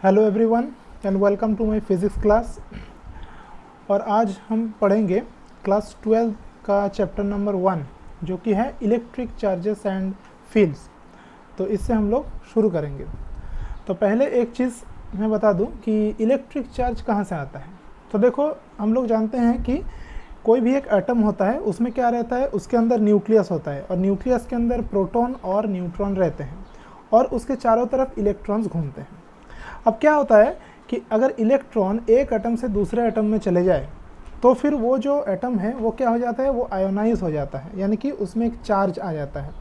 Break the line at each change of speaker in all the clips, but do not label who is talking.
Hello everyone and welcome to my physics class. और आज हम पढ़ेंगे क्लास 12 का चैप्टर नंबर 1 जो कि है इलेक्ट्रिक चार्जेस एंड फील्ड्स। तो इससे हम लोग शुरू करेंगे। तो पहले एक चीज़ मैं बता दूं कि इलेक्ट्रिक चार्ज कहाँ से आता है। तो देखो, हम लोग जानते हैं कि कोई भी एक एटम होता है, उसमें क्या रहता है, उसके अंदर न्यूक्लियस होता है और न्यूक्लियस के अंदर प्रोटॉन और न्यूट्रॉन रहते हैं और उसके चारों तरफ इलेक्ट्रॉन्स घूमते हैं। अब क्या होता है कि अगर इलेक्ट्रॉन एक एटम से दूसरे एटम में चले जाए तो फिर वो जो एटम है वो क्या हो जाता है, वो आयोनाइज हो जाता है, यानी कि उसमें एक चार्ज आ जाता है।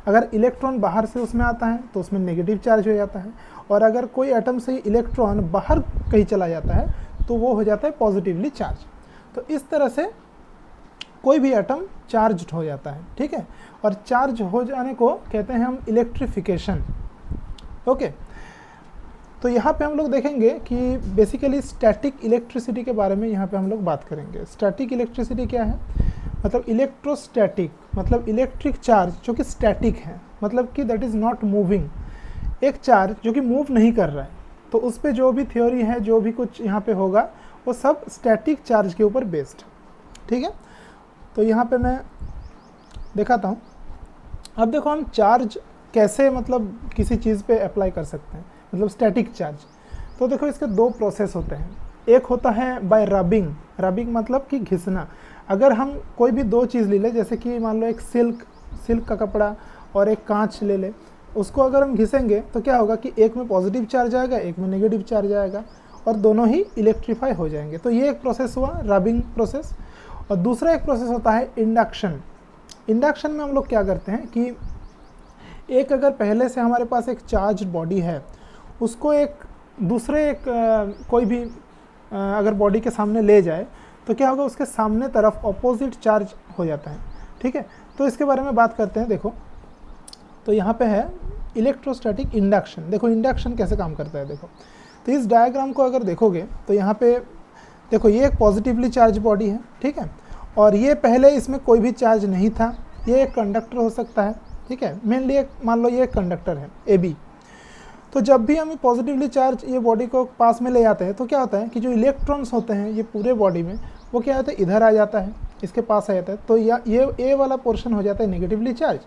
अगर इलेक्ट्रॉन बाहर से उसमें आता है तो उसमें नेगेटिव चार्ज हो जाता है, और अगर कोई एटम से इलेक्ट्रॉन बाहर कहीं चला जाता है तो वो हो जाता है पॉजिटिवली चार्ज। तो इस तरह से कोई भी एटम चार्ज्ड हो जाता है, ठीक है। और चार्ज हो जाने को कहते हैं हम इलेक्ट्रिफिकेशन। ओके, तो यहाँ पे हम लोग देखेंगे कि बेसिकली स्टैटिक इलेक्ट्रिसिटी के बारे में यहाँ पे हम लोग बात करेंगे। स्टैटिक इलेक्ट्रिसिटी क्या है, मतलब इलेक्ट्रोस्टैटिक, मतलब इलेक्ट्रिक चार्ज जो कि स्टैटिक है, मतलब कि दैट इज़ नॉट मूविंग। एक चार्ज जो कि मूव नहीं कर रहा है, तो उस पर जो भी थ्योरी है, जो भी कुछ यहाँ पे होगा, वो सब स्टैटिक चार्ज के ऊपर बेस्ड, ठीक है। तो यहाँ पे मैं दिखाता हूँ। अब देखो, हम चार्ज कैसे मतलब किसी चीज़ पे अप्लाई कर सकते हैं, मतलब स्टैटिक चार्ज। तो देखो, इसके दो प्रोसेस होते हैं। एक होता है बाय रबिंग। रबिंग मतलब कि घिसना। अगर हम कोई भी दो चीज़ ले लें, जैसे कि मान लो एक सिल्क का कपड़ा और एक कांच ले ले, उसको अगर हम घिसेंगे तो क्या होगा कि एक में पॉजिटिव चार्ज आएगा, एक में नेगेटिव चार्ज आएगा, और दोनों ही इलेक्ट्रीफाई हो जाएंगे। तो ये एक प्रोसेस हुआ, रबिंग प्रोसेस। और दूसरा एक प्रोसेस होता है इंडक्शन। इंडक्शन में हम लोग क्या करते हैं कि एक अगर पहले से हमारे पास एक चार्ज बॉडी है, उसको एक दूसरे कोई भी अगर बॉडी के सामने ले जाए तो क्या होगा, उसके सामने तरफ ऑपोजिट चार्ज हो जाता है, ठीक है। तो इसके बारे में बात करते हैं। देखो, तो यहाँ पे है इलेक्ट्रोस्टैटिक इंडक्शन। देखो इंडक्शन कैसे काम करता है। देखो, तो इस डायग्राम को अगर देखोगे तो यहाँ पे देखो, ये एक पॉजिटिवली चार्ज बॉडी है, ठीक है, और ये पहले इसमें कोई भी चार्ज नहीं था। ये एक कंडक्टर हो सकता है, ठीक है। मेनली एक मान लो ये एक कंडक्टर है AB। तो जब भी हम पॉजिटिवली चार्ज ये बॉडी को पास में ले जाते हैं तो क्या होता है कि जो इलेक्ट्रॉन्स होते हैं ये पूरे बॉडी में, वो क्या होता है, इधर आ जाता है, इसके पास आ जाता है। तो ये ए वाला पोर्शन हो जाता है नेगेटिवली चार्ज,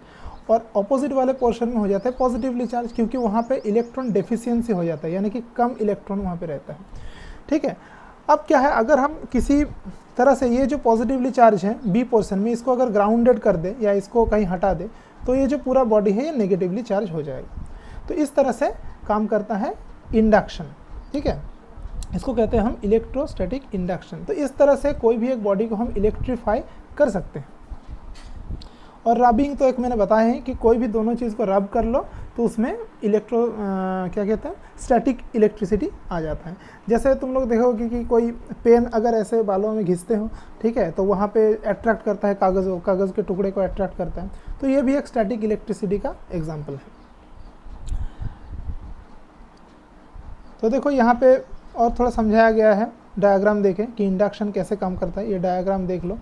और ऑपोजिट वाले पोर्शन में हो जाता है पॉजिटिवली चार्ज, क्योंकि वहाँ पे इलेक्ट्रॉन डेफिशिएंसी हो जाता है, यानी कि कम इलेक्ट्रॉन वहाँ पे रहता है, ठीक है। अब क्या है, अगर हम किसी तरह से ये जो पॉजिटिवली चार्ज है बी पोर्शन में, इसको अगर ग्राउंडेड कर दे या इसको कहीं हटा दे, तो ये जो पूरा बॉडी है ये नेगेटिवली चार्ज हो जाएगा। तो इस तरह से काम करता है इंडक्शन, ठीक है। इसको कहते हैं हम इलेक्ट्रोस्टैटिक इंडक्शन। तो इस तरह से कोई भी एक बॉडी को हम इलेक्ट्रीफाई कर सकते हैं। और रबिंग तो एक मैंने बताया है कि कोई भी दोनों चीज़ को रब कर लो तो उसमें क्या कहते हैं, स्टैटिक इलेक्ट्रिसिटी आ जाता है। जैसे तुम लोग देखोगे कि कोई पेन अगर ऐसे बालों में घिसते हो, ठीक है, तो वहाँ पे अट्रैक्ट करता है कागज़ के टुकड़े को अट्रैक्ट करता है। तो ये भी एक स्टैटिक इलेक्ट्रिसिटी का एग्जाम्पल है। तो देखो यहाँ पे और थोड़ा समझाया गया है, डायग्राम देखें कि इंडक्शन कैसे काम करता है। ये डायग्राम देख लो।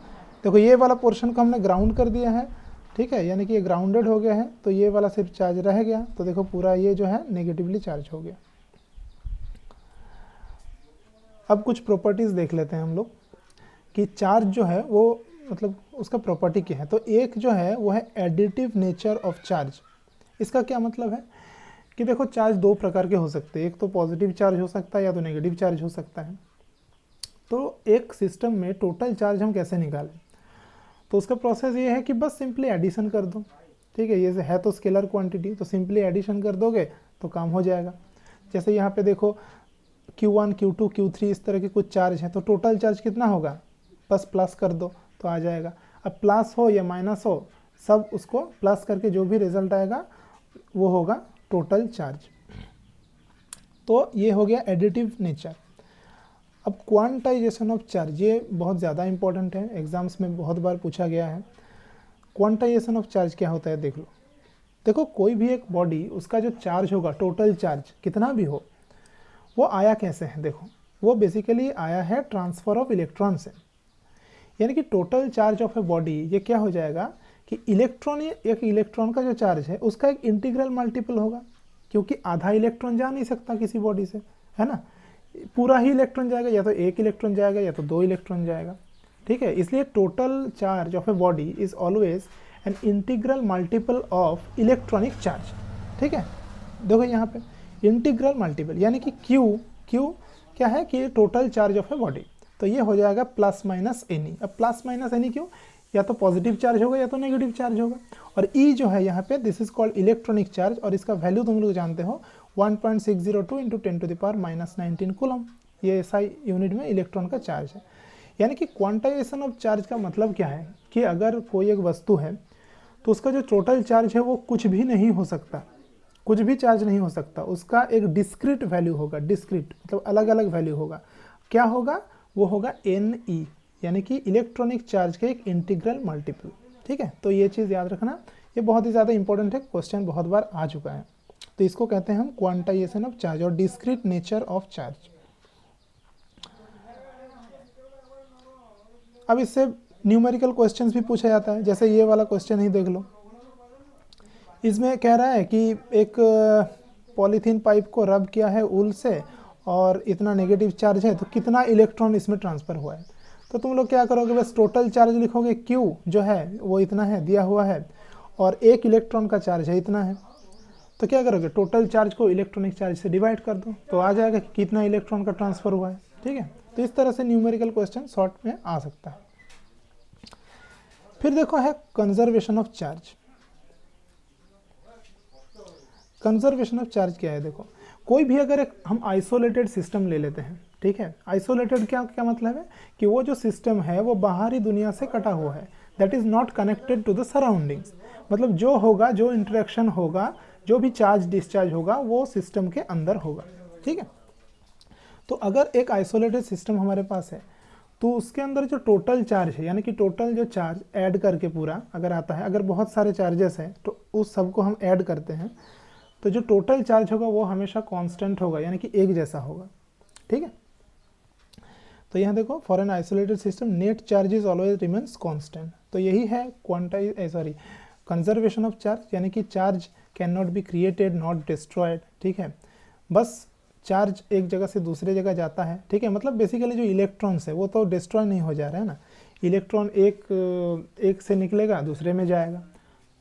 देखो, ये वाला पोर्शन को हमने ग्राउंड कर दिया है, ठीक है, यानी कि ये ग्राउंडेड हो गया है, तो ये वाला सिर्फ चार्ज रह गया। तो देखो पूरा ये जो है नेगेटिवली चार्ज हो गया। अब कुछ प्रॉपर्टीज़ देख लेते हैं हम लोग कि चार्ज जो है वो मतलब उसका प्रॉपर्टी क्या है। तो एक जो है वो है एडिटिव नेचर ऑफ चार्ज। इसका क्या मतलब है कि देखो, चार्ज दो प्रकार के हो सकते हैं। एक तो पॉजिटिव चार्ज हो सकता है या तो नेगेटिव चार्ज हो सकता है। तो एक सिस्टम में टोटल चार्ज हम कैसे निकालें, तो उसका प्रोसेस ये है कि बस सिंपली एडिशन कर दो, ठीक है। ये है तो स्केलर क्वांटिटी, तो सिंपली एडिशन कर दोगे तो काम हो जाएगा। जैसे यहाँ पे देखो Q1 Q2 Q3 इस तरह के कुछ चार्ज हैं, तो टोटल चार्ज कितना होगा, बस प्लस कर दो तो आ जाएगा। अब प्लस हो या माइनस हो, सब उसको प्लस करके जो भी रिजल्ट आएगा वो होगा टोटल चार्ज। तो ये हो गया एडिटिव नेचर। अब क्वांटाइजेशन ऑफ चार्ज, ये बहुत ज़्यादा इंपॉर्टेंट है, एग्जाम्स में बहुत बार पूछा गया है। क्वांटाइजेशन ऑफ चार्ज क्या होता है, देख लो। देखो, कोई भी एक बॉडी, उसका जो चार्ज होगा, टोटल चार्ज कितना भी हो, वो आया कैसे है। देखो, वो बेसिकली आया है ट्रांसफर ऑफ इलेक्ट्रॉन से, यानी कि total charge of a body ये क्या हो जाएगा कि एक इलेक्ट्रॉन का जो चार्ज है उसका एक इंटीग्रल मल्टीपल होगा, क्योंकि आधा इलेक्ट्रॉन जा नहीं सकता किसी बॉडी से, है ना, पूरा ही इलेक्ट्रॉन जाएगा, या तो एक इलेक्ट्रॉन जाएगा या तो दो इलेक्ट्रॉन जाएगा, ठीक है। इसलिए total charge of a body is always an integral multiple of electronic charge, ठीक है। देखो यहाँ पे इंटीग्रल मल्टीपल यानी कि क्यू क्या है कि total charge of a body, तो ये हो जाएगा प्लस माइनस एनी। अब प्लस माइनस एनी क्यों, या तो पॉजिटिव चार्ज होगा या तो नेगेटिव चार्ज होगा। और ई जो है यहाँ पे this is called electronic charge, और इसका वैल्यू तुम लोग जानते हो 1.602 इंटू 10⁻⁻19 कूलम, ये SI यूनिट में इलेक्ट्रॉन का चार्ज है। यानी कि क्वांटाइजेशन ऑफ चार्ज का मतलब क्या है कि अगर कोई एक वस्तु है तो उसका जो टोटल चार्ज है वो कुछ भी नहीं हो सकता, कुछ भी चार्ज नहीं हो सकता, उसका एक डिस्क्रीट वैल्यू होगा, डिस्क्रीट मतलब अलग अलग वैल्यू होगा। क्या होगा, वो होगा NE, यानी कि इलेक्ट्रॉनिक चार्ज के एक इंटीग्रल मल्टीपल, ठीक है। तो ये चीज़ याद रखना, ये बहुत ही ज़्यादा इंपॉर्टेंट है, क्वेश्चन बहुत बार आ चुका है। तो इसको कहते हैं हम क्वांटाइजेशन ऑफ चार्ज और डिस्क्रीट नेचर ऑफ चार्ज। अब इससे न्यूमेरिकल क्वेश्चंस भी पूछा जाता है, जैसे ये वाला क्वेश्चन ही देख लो। इसमें कह रहा है कि एक पॉलीथीन पाइप को रब किया है ऊल से और इतना नेगेटिव चार्ज है, तो कितना इलेक्ट्रॉन इसमें ट्रांसफ़र हुआ है। तो तुम लोग क्या करोगे, बस टोटल चार्ज लिखोगे, Q जो है वो इतना है दिया हुआ है और एक इलेक्ट्रॉन का चार्ज है इतना है, तो क्या करोगे, टोटल चार्ज को इलेक्ट्रॉनिक चार्ज से डिवाइड कर दो, तो आ जाएगा कि कितना इलेक्ट्रॉन का ट्रांसफ़र हुआ है, ठीक है। तो इस तरह से न्यूमेरिकल क्वेश्चन शॉर्ट में आ सकता है। फिर देखो है conservation of charge. Conservation of charge क्या है, देखो कोई भी अगर एक हम आइसोलेटेड सिस्टम ले लेते हैं, ठीक है। आइसोलेटेड क्या क्या मतलब है कि वो जो सिस्टम है वो बाहरी दुनिया से कटा हुआ है, that is not connected to the surroundings, मतलब जो होगा, जो इंटरेक्शन होगा, जो भी चार्ज डिस्चार्ज होगा वो सिस्टम के अंदर होगा, ठीक है। तो अगर एक आइसोलेटेड सिस्टम हमारे पास है तो उसके अंदर जो टोटल चार्ज है, यानी कि टोटल जो चार्ज ऐड करके पूरा अगर आता है, अगर बहुत सारे चार्जेस हैं तो उस सबको हम ऐड करते हैं, तो जो टोटल चार्ज होगा वो हमेशा कांस्टेंट होगा, यानी कि एक जैसा होगा, ठीक है। तो यहाँ देखो for an isolated system net charge is always remains constant, तो यही है कंजर्वेशन ऑफ चार्ज, यानी कि charge can not be created not destroyed, ठीक है। बस चार्ज एक जगह से दूसरे जगह जाता है, ठीक है, मतलब बेसिकली जो इलेक्ट्रॉन्स है वो तो डिस्ट्रॉय नहीं हो जा रहा है ना, इलेक्ट्रॉन एक से निकलेगा दूसरे में जाएगा,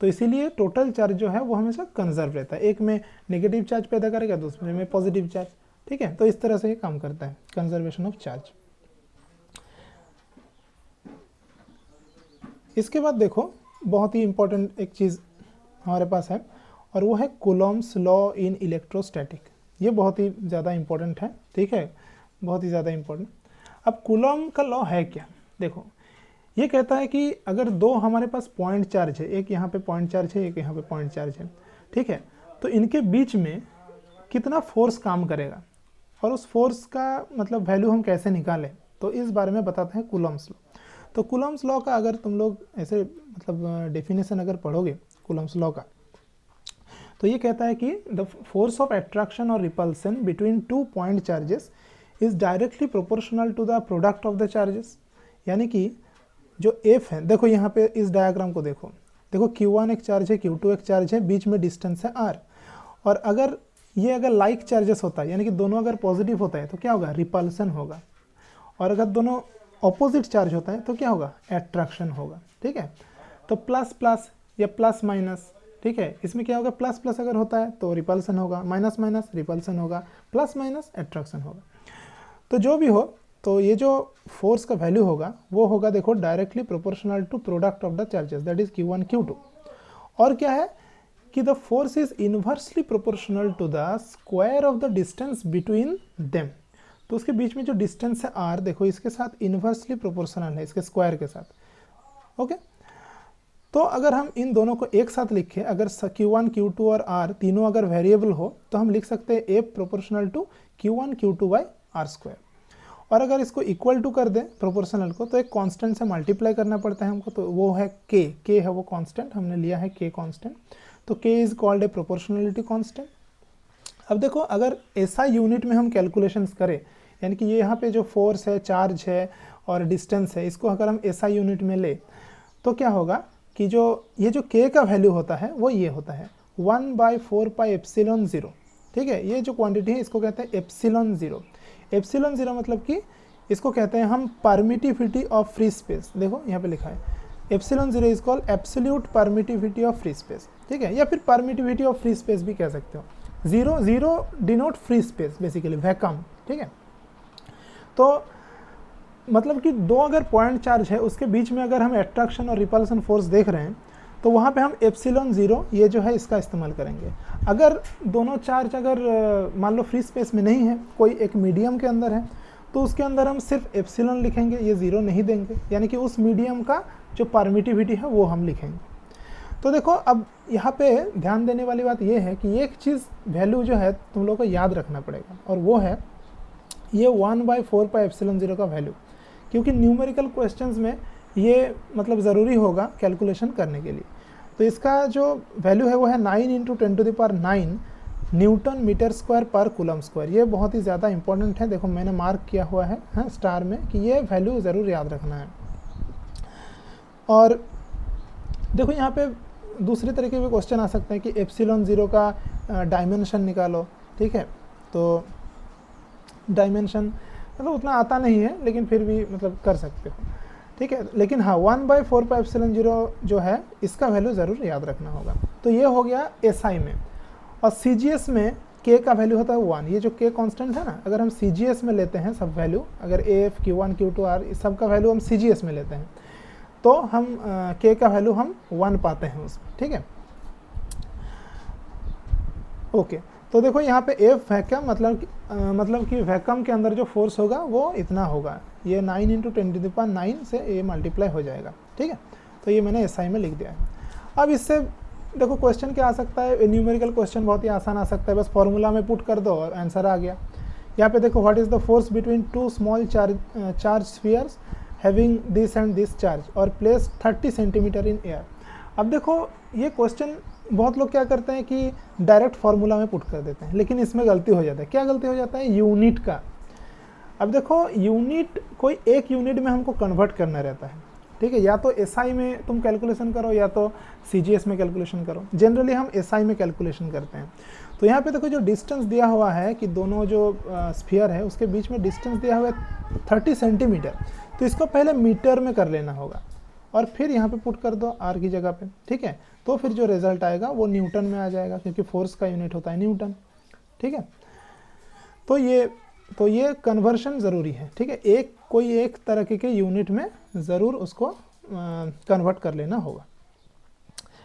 तो इसीलिए टोटल चार्ज जो है वो हमेशा कंजर्व रहता है, एक में नेगेटिव चार्ज पैदा करेगा दूसरे में पॉजिटिव चार्ज, ठीक है। तो इस तरह से ये काम करता है कंजर्वेशन ऑफ चार्ज। इसके बाद देखो बहुत ही इंपॉर्टेंट एक चीज़ हमारे पास है और वो है कूलॉम्स लॉ इन इलेक्ट्रोस्टैटिक। ये बहुत ही ज़्यादा इंपॉर्टेंट है, ठीक है, बहुत ही ज़्यादा इंपॉर्टेंट। अब कूलॉम का लॉ है क्या, देखो ये कहता है कि अगर दो हमारे पास पॉइंट चार्ज है, एक यहाँ पे पॉइंट चार्ज है, एक यहाँ पे पॉइंट चार्ज है, ठीक है, तो इनके बीच में कितना फोर्स काम करेगा और उस फोर्स का मतलब वैल्यू हम कैसे निकालें, तो इस बारे में बताते हैं कूलॉम्स लॉ। तो कूलॉम्स लॉ का अगर तुम लोग ऐसे मतलब डेफिनेशन अगर पढ़ोगे कूलॉम्स लॉ का, तो ये कहता है कि द फोर्स ऑफ अट्रैक्शन और repulsion between two point charges is directly proportional to the product of the charges, यानी कि जो F है, देखो यहाँ पे इस डायग्राम को देखो, Q1 एक चार्ज है, Q2 एक चार्ज है, बीच में डिस्टेंस है R, और अगर ये अगर लाइक चार्जेस होता है, यानी कि दोनों अगर पॉजिटिव होता है तो क्या होगा, रिपल्सन होगा, और अगर दोनों ऑपोजिट चार्ज होता है तो क्या होगा, एट्रैक्शन होगा, ठीक है। तो प्लस प्लस या प्लस माइनस, ठीक है, इसमें क्या होगा, प्लस प्लस अगर होता है तो रिपल्सन होगा, माइनस माइनस रिपल्सन होगा, प्लस माइनस एट्रैक्शन होगा। तो जो भी हो, तो ये जो फोर्स का वैल्यू होगा वो होगा देखो directly proportional to product of the charges, that is Q1 Q2, और क्या है कि the force is inversely proportional to the square of the distance between them, तो उसके बीच में जो डिस्टेंस है R, देखो इसके साथ इन्वर्सली प्रोपोर्शनल है, इसके स्क्वायर के साथ, ओके। तो अगर हम इन दोनों को एक साथ लिखें, अगर Q1 Q2 और R तीनों अगर वेरिएबल हो तो हम लिख सकते हैं A proportional to Q1 Q2 by R square, और अगर इसको इक्वल टू कर दें प्रोपोर्शनल को तो एक कांस्टेंट से मल्टीप्लाई करना पड़ता है हमको, तो वो है K है वो कांस्टेंट, हमने लिया है K कांस्टेंट, तो K is called a proportionality constant. अब देखो अगर ऐसा यूनिट में हम कैलकुलेशंस करें, यानी कि ये यहाँ पे जो फोर्स है, चार्ज है और डिस्टेंस है, इसको अगर हम ऐसा यूनिट में ले तो क्या होगा कि जो ये जो K का वैल्यू होता है वो ये होता है 1/4πε0, ठीक है। ये जो क्वांटिटी है इसको कहते हैं एप्सिलॉन ज़ीरो। एप्सिलॉन ज़ीरो मतलब कि इसको कहते हैं हम परमिटिविटी ऑफ फ्री स्पेस। देखो यहाँ पे लिखा है epsilon zero is called absolute permittivity of free space, ठीक है, या फिर परमिटिविटी ऑफ फ्री स्पेस भी कह सकते हो। Zero zero denote free space basically, vacuum, ठीक है। तो मतलब कि दो अगर पॉइंट चार्ज है उसके बीच में अगर हम एट्रैक्शन और रिपल्सन फोर्स देख रहे हैं तो वहाँ पे हम एप्सिलॉन ज़ीरो ये जो है इसका इस्तेमाल करेंगे। अगर दोनों चार्ज अगर मान लो फ्री स्पेस में नहीं है, कोई एक मीडियम के अंदर है, तो उसके अंदर हम सिर्फ एप्सिलॉन लिखेंगे, ये ज़ीरो नहीं देंगे, यानी कि उस मीडियम का जो परमिटिविटी है वो हम लिखेंगे। तो देखो अब यहाँ पे ध्यान देने वाली बात ये है कि एक चीज़ वैल्यू जो है तुम लोग को याद रखना पड़ेगा, और वो है ये 1/4πε0 का वैल्यू, क्योंकि न्यूमेरिकल क्वेश्चंस में ये मतलब ज़रूरी होगा कैलकुलेशन करने के लिए। तो इसका जो वैल्यू है वो है 9 × 10⁹ न्यूटन मीटर स्क्वायर पर कूलम स्क्वायर। ये बहुत ही ज़्यादा इंपॉर्टेंट है, देखो मैंने मार्क किया हुआ है स्टार में कि ये वैल्यू ज़रूर याद रखना है। और देखो यहाँ पे दूसरे तरीके के क्वेश्चन आ सकते हैं कि एप्सिलॉन ज़ीरो का डायमेंशन निकालो, ठीक है। तो डायमेंशन मतलब उतना आता नहीं है लेकिन फिर भी मतलब कर सकते हो, ठीक है। लेकिन हाँ 1/4πε0 जो है इसका वैल्यू ज़रूर याद रखना होगा। तो ये हो गया एसआई में। और सीजीएस में के का वैल्यू होता है 1। ये जो के कांस्टेंट है ना, अगर हम सीजीएस में लेते हैं सब वैल्यू, अगर एफ Q1 Q2 R इस सब का वैल्यू हम सीजीएस में लेते हैं तो हम के का वैल्यू हम 1 पाते हैं उसमें, ठीक है। ओके, तो देखो यहाँ पे एफ वैक्यूम मतलब कि वैक्यूम के अंदर जो फोर्स होगा वो इतना होगा, ये 9 × 10⁹ से ये मल्टीप्लाई हो जाएगा, ठीक है। तो ये मैंने एसआई में लिख दिया है। अब इससे देखो क्वेश्चन क्या आ सकता है, न्यूमेरिकल क्वेश्चन बहुत ही आसान आ सकता है, बस फॉर्मूला में पुट कर दो और आंसर आ गया। यहाँ पे देखो what is the force between two small charge spheres having this and this charge और प्लेस 30 सेंटीमीटर इन एयर। अब देखो ये क्वेश्चन बहुत लोग क्या करते हैं कि डायरेक्ट फार्मूला में पुट कर देते हैं, लेकिन इसमें गलती हो जाता है। क्या गलती हो जाता है, यूनिट का। अब देखो यूनिट कोई एक यूनिट में हमको कन्वर्ट करना रहता है, ठीक है। या तो एसआई में तुम कैलकुलेशन करो या तो सीजीएस में कैलकुलेशन करो। जनरली हम एसआई में कैलकुलेशन करते हैं। तो यहाँ पे देखो जो डिस्टेंस दिया हुआ है कि दोनों जो स्फीयर है उसके बीच में डिस्टेंस दिया हुआ है 30 सेंटीमीटर, तो इसको पहले मीटर में कर लेना होगा और फिर यहाँ पे पुट कर दो आर की जगह पे, ठीक है। तो फिर जो रिजल्ट आएगा वो न्यूटन में आ जाएगा, क्योंकि फोर्स का यूनिट होता है न्यूटन, ठीक है। तो ये कन्वर्शन ज़रूरी है, ठीक है। कोई एक तरह के यूनिट में ज़रूर उसको कन्वर्ट कर लेना होगा।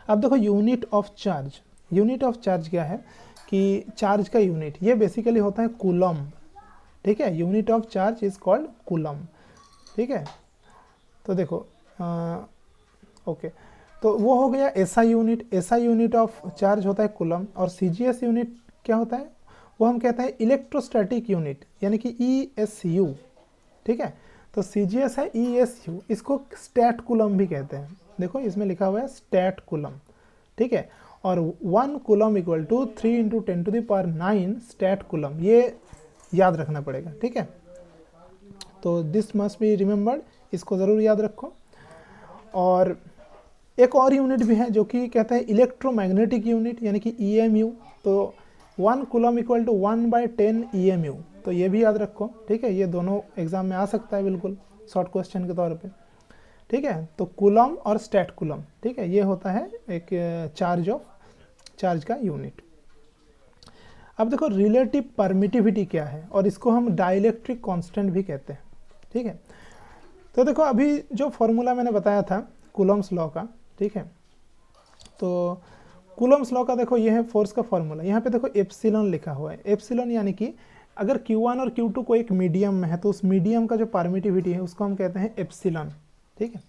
अब देखो unit of charge. Unit of charge क्या है कि चार्ज का यूनिट ये बेसिकली होता है कूलम, ठीक है। Unit of charge is called coulomb, ठीक है। तो देखो ओके, तो वो हो गया SI unit. SI unit of charge होता है कूलम। और सीजीएस यूनिट क्या होता है, वो हम कहते हैं इलेक्ट्रोस्टैटिक यूनिट, यानी कि ESU, ठीक है। तो सीजीएस है ESU, इसको स्टैट कूलम भी कहते हैं। देखो इसमें लिखा हुआ है स्टैट कूलम, ठीक है। और 1 coulomb equal to 3 × 10⁹ stat coulomb, ये याद रखना पड़ेगा, ठीक है। तो दिस मस्ट बी रिमेंबर्ड, इसको ज़रूर याद रखो। और एक और यूनिट भी है जो कि कहता है इलेक्ट्रोमैग्नेटिक यूनिट, यानी कि EMU। तो 1 कूलम इक्वल टू 1/10 EMU, तो ये भी याद रखो, ठीक है। ये दोनों एग्जाम में आ सकता है बिल्कुल शॉर्ट क्वेश्चन के तौर पे, ठीक है। तो कूलम और स्टैट कूलम, ठीक है, ये होता है एक चार्ज का यूनिट। अब देखो रिलेटिव परमिटिविटी क्या है, और इसको हम डाइलेक्ट्रिक कांस्टेंट भी कहते हैं, ठीक है। तो देखो अभी जो फॉर्मूला मैंने बताया था कूलम्स लॉ का, ठीक है। तो कूलम्स लॉ का देखो ये है फोर्स का फॉर्मूला। यहाँ पे देखो एप्सिलॉन लिखा हुआ है। एप्सिलॉन यानी कि अगर Q1 और Q2 को एक मीडियम में है तो उस मीडियम का जो परमिटिविटी है उसको हम कहते हैं एप्सिलॉन, ठीक है।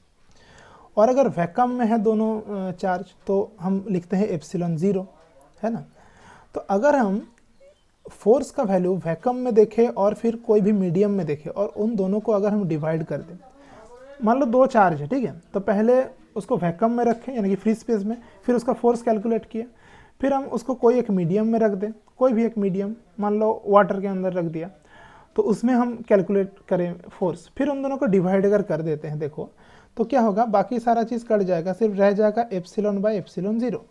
और अगर वैक्यूम में है दोनों चार्ज तो हम लिखते हैं एप्सिलॉन ज़ीरो, है ना। तो अगर हम फोर्स का वैल्यू वैक्यूम में देखें और फिर कोई भी मीडियम में देखें और उन दोनों को अगर हम डिवाइड कर दें, मान लो दो चार्ज है, ठीक है, तो पहले उसको वैक्यूम में रखें यानी कि फ्री स्पेस में, फिर उसका फोर्स कैलकुलेट किया, फिर हम उसको कोई एक मीडियम में रख दें, कोई भी एक मीडियम, मान लो वाटर के अंदर रख दिया, तो उसमें हम कैलकुलेट करें फोर्स, फिर उन दोनों को डिवाइड अगर कर देते हैं, देखो तो क्या होगा, बाकी सारा चीज़ कट जाएगा, सिर्फ रह जाएगा एप्सिलॉन/एप्सिलॉन ज़ीरो।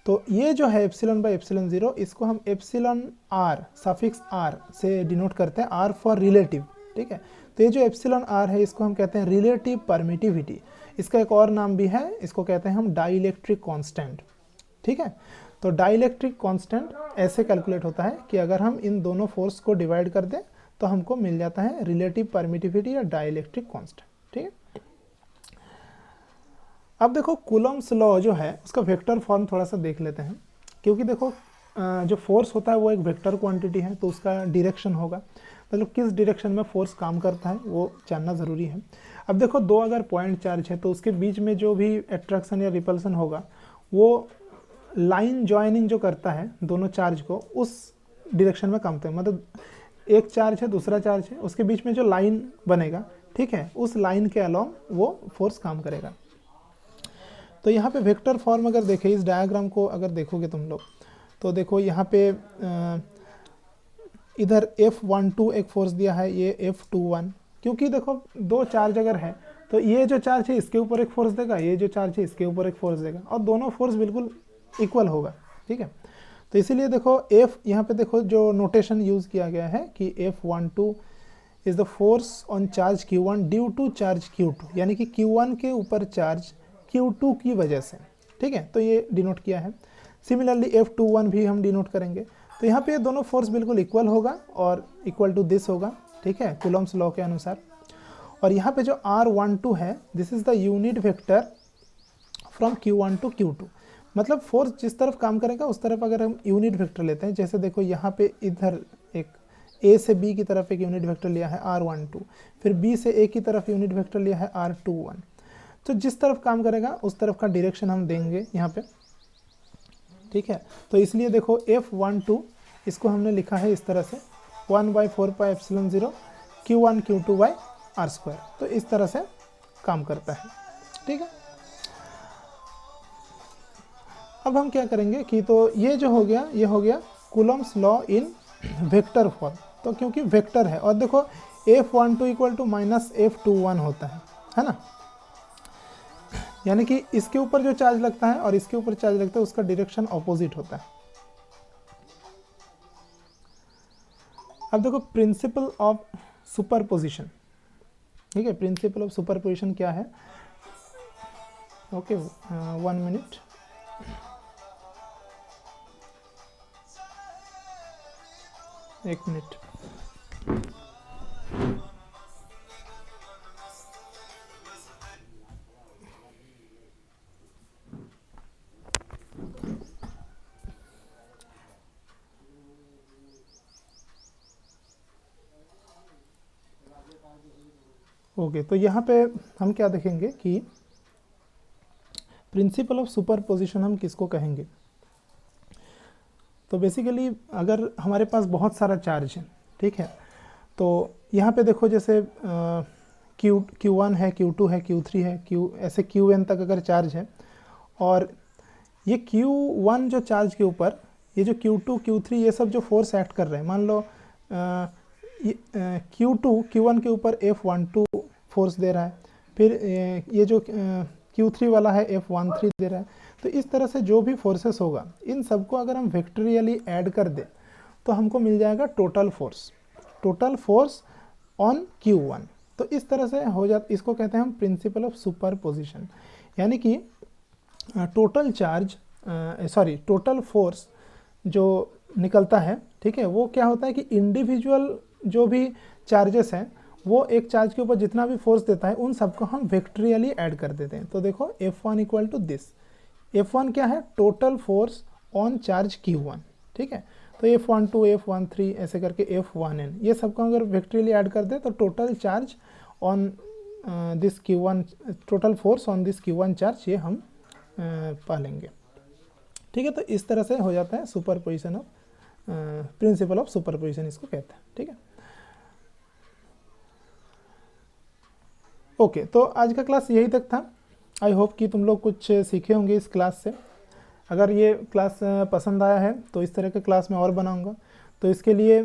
तो ये जो है एप्सिलॉन बाई एप्सिलॉन ज़ीरो, इसको हम एप्सिलॉन आर सफिक्स आर से डिनोट करते हैं, आर फॉर रिलेटिव, ठीक है। तो ये जो एप्सिलॉन आर है इसको हम कहते हैं रिलेटिव परमिटिविटी। इसका एक और नाम भी है, इसको कहते हैं हम डाइलेक्ट्रिक कांस्टेंट, ठीक है। तो डाइलेक्ट्रिक कांस्टेंट ऐसे कैलकुलेट होता है कि अगर हम इन दोनों फोर्स को डिवाइड कर दें तो हमको मिल जाता है रिलेटिव परमिटिविटी या डाइलेक्ट्रिक कांस्टेंट, ठीक है। अब देखो कूलम्स लॉ जो है उसका वेक्टर फॉर्म थोड़ा सा देख लेते हैं, क्योंकि देखो जो फोर्स होता है वो एक वेक्टर क्वांटिटी है, तो उसका डायरेक्शन होगा, मतलब किस डायरेक्शन में फोर्स काम करता है वो जानना ज़रूरी है। अब देखो दो अगर पॉइंट चार्ज है तो उसके बीच में जो भी अट्रैक्शन या रिपल्सन होगा वो लाइन ज्वाइनिंग जो करता है दोनों चार्ज को उस डायरेक्शन में काम करता है, मतलब एक चार्ज है दूसरा चार्ज है, उसके बीच में जो लाइन बनेगा, ठीक है, उस लाइन के अलोंग वो फोर्स काम करेगा। तो यहाँ पे वेक्टर फॉर्म अगर देखें, इस डायग्राम को अगर देखोगे तुम लोग तो देखो यहाँ पे इधर F12 एक फोर्स दिया है, ये F21, क्योंकि देखो दो चार्ज अगर है तो ये जो चार्ज है इसके ऊपर एक फोर्स देगा, ये जो चार्ज है इसके ऊपर एक फोर्स देगा, और दोनों फोर्स बिल्कुल इक्वल होगा, ठीक है। तो इसीलिए देखो F यहाँ पे देखो जो नोटेशन यूज़ किया गया है कि F12 is the force on charge Q1 due to charge Q2, यानी कि Q1 के ऊपर चार्ज Q2 की वजह से, ठीक है, तो ये डिनोट किया है। सिमिलरली F21 भी हम डिनोट करेंगे। तो यहाँ पे दोनों फोर्स बिल्कुल इक्वल होगा और इक्वल टू दिस होगा, ठीक है, कूलम्स लॉ के अनुसार। और यहाँ पे जो R12 है this is the unit vector from Q1 to Q2, मतलब फोर्स जिस तरफ काम करेगा उस तरफ अगर हम यूनिट वेक्टर लेते हैं, जैसे देखो यहाँ पे इधर एक A से B की तरफ एक यूनिट वेक्टर लिया है R12, फिर B से A की तरफ यूनिट वेक्टर लिया है R21, तो जिस तरफ काम करेगा उस तरफ का डायरेक्शन हम देंगे यहाँ पे, ठीक है। तो इसलिए देखो F12 इसको हमने लिखा है इस तरह से 1/4πε0 Q1 Q2 बाई R², तो इस तरह से काम करता है, ठीक है। अब हम क्या करेंगे कि तो ये जो हो गया ये हो गया Coulomb's law in vector form, तो क्योंकि वेक्टर है, और देखो F12 equal to minus F21 होता है ना, यानी कि इसके ऊपर जो चार्ज लगता है और इसके ऊपर चार्ज लगता है उसका डायरेक्शन ऑपोजिट होता है। अब देखो प्रिंसिपल ऑफ सुपरपोजिशन, ठीक है, प्रिंसिपल ऑफ सुपरपोजिशन क्या है, ओके 1 मिनट। एक मिनट। ओके, तो यहाँ पे हम क्या देखेंगे कि प्रिंसिपल ऑफ सुपरपोजिशन हम किसको कहेंगे। तो बेसिकली अगर हमारे पास बहुत सारा चार्ज है, ठीक है, तो यहाँ पे देखो जैसे Q1 है, Q2 है, Q3 है, ऐसे Qn तक अगर चार्ज है, और ये Q1 जो चार्ज के ऊपर ये जो Q2 Q3 ये सब जो फोर्स एक्ट कर रहे हैं, मान लो Q1 के ऊपर F12 फोर्स दे रहा है, फिर ये जो Q3 वाला है F13 दे रहा है, तो इस तरह से जो भी फोर्सेस होगा इन सबको अगर हम वेक्टोरियली ऐड कर दें तो हमको मिल जाएगा टोटल फोर्स ऑन Q1। तो इस तरह से हो जाता, इसको कहते हैं हम प्रिंसिपल ऑफ सुपरपोजिशन, यानी कि टोटल फोर्स जो निकलता है, ठीक है, वो क्या होता है कि इंडिविजुअल जो भी चार्जेस हैं वो एक चार्ज के ऊपर जितना भी फोर्स देता है उन सबको हम वेक्टोरियली ऐड कर देते हैं। तो देखो F1 equal to this, F1 क्या है, total force on charge Q1, ठीक है, तो F12 F13 ऐसे करके F1n ये सबको अगर वेक्टोरियली ऐड कर दे तो total charge on this Q1, total force on this Q1 charge ये हम पा लेंगे, ठीक है। तो इस तरह से हो जाता है superposition of principle of superposition इसको कहते हैं, ठीक है। ओके, तो आज का क्लास यही तक था। आई होप कि तुम लोग कुछ सीखे होंगे इस क्लास से। अगर ये क्लास पसंद आया है तो इस तरह के क्लास मैं और बनाऊंगा, तो इसके लिए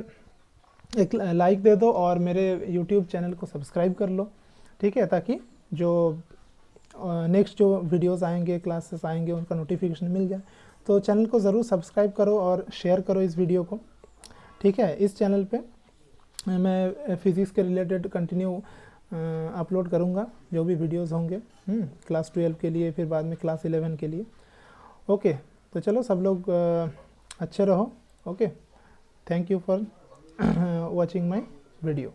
एक लाइक दे दो और मेरे यूट्यूब चैनल को सब्सक्राइब कर लो, ठीक है, ताकि जो नेक्स्ट जो वीडियोस आएंगे, क्लासेस आएंगे, उनका नोटिफिकेशन मिल जाए। तो चैनल को ज़रूर सब्सक्राइब करो और शेयर करो इस वीडियो को, ठीक है। इस चैनल पे मैं फिज़िक्स के रिलेटेड कंटिन्यू अपलोड करूँगा जो भी वीडियोस होंगे क्लास 12 के लिए, फिर बाद में क्लास 11 के लिए। ओके, तो चलो सब लोग अच्छे रहो। Okay, thank you for watching my video.